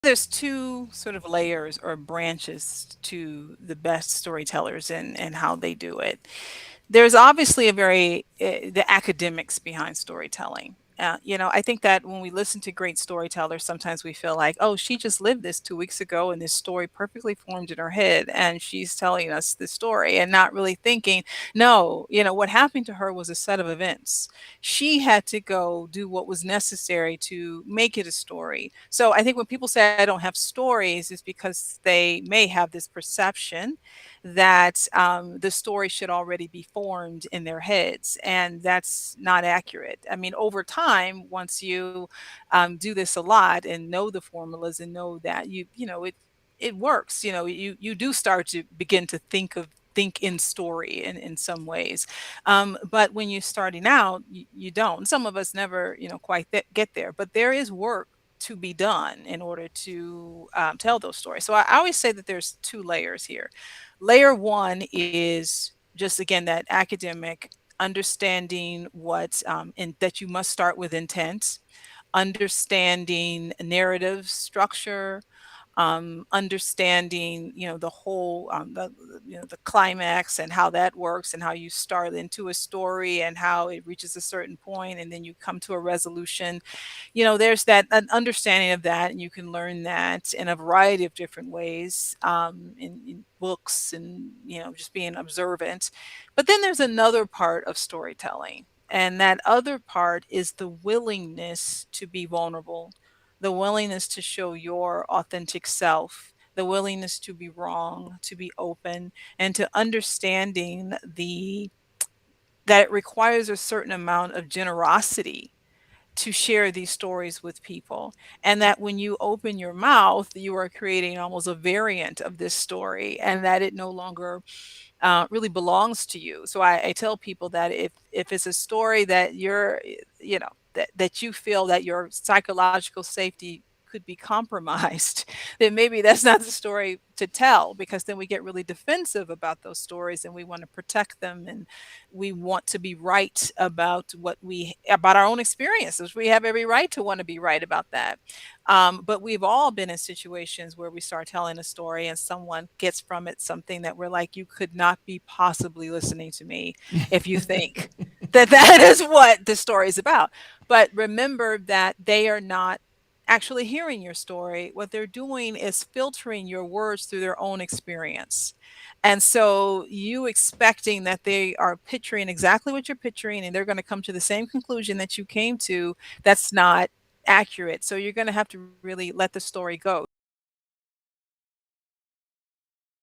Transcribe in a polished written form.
There's two sort of layers or branches to the best storytellers and how they do it. There's obviously a very the academics behind storytelling. I think that when we listen to great storytellers, sometimes we feel like, oh, she just lived this 2 weeks ago, and this story perfectly formed in her head, and she's telling us the story, and not really thinking, no, what happened to her was a set of events. She had to go do what was necessary to make it a story. So I think when people say I don't have stories, is because they may have this perception that the story should already be formed in their heads, and that's not accurate. I mean, over time, once you do this a lot and know the formulas and know that it works. You do start to begin to think in story in some ways. But when you're starting out, you don't. Some of us never, quite get there. But there is work to be done in order to tell those stories. So I always say that there's two layers here. Layer one is just again that academic understanding what and that you must start with intent, understanding narrative structure, understanding the whole the climax and how that works and how you start into a story and how it reaches a certain point and then you come to a resolution. There's that an understanding of that, and you can learn that in a variety of different ways, in books and just being observant. But then there's another part of storytelling, and that other part is the willingness to be vulnerable, the willingness to show your authentic self, the willingness to be wrong, to be open, and to understanding the that it requires a certain amount of generosity to share these stories with people. And that when you open your mouth, you are creating almost a variant of this story, and that it no longer really belongs to you. So I tell people that if it's a story that that you feel that your psychological safety could be compromised, then maybe that's not the story to tell, because then we get really defensive about those stories and we want to protect them, and we want to be right about about our own experiences. We have every right to want to be right about that. But we've all been in situations where we start telling a story and someone gets from it something that we're like, you could not be possibly listening to me if you think that that is what the story is about. But remember that they are not actually hearing your story. What they're doing is filtering your words through their own experience. And so you expecting that they are picturing exactly what you're picturing and they're going to come to the same conclusion that you came to, that's not accurate. So you're going to have to really let the story go.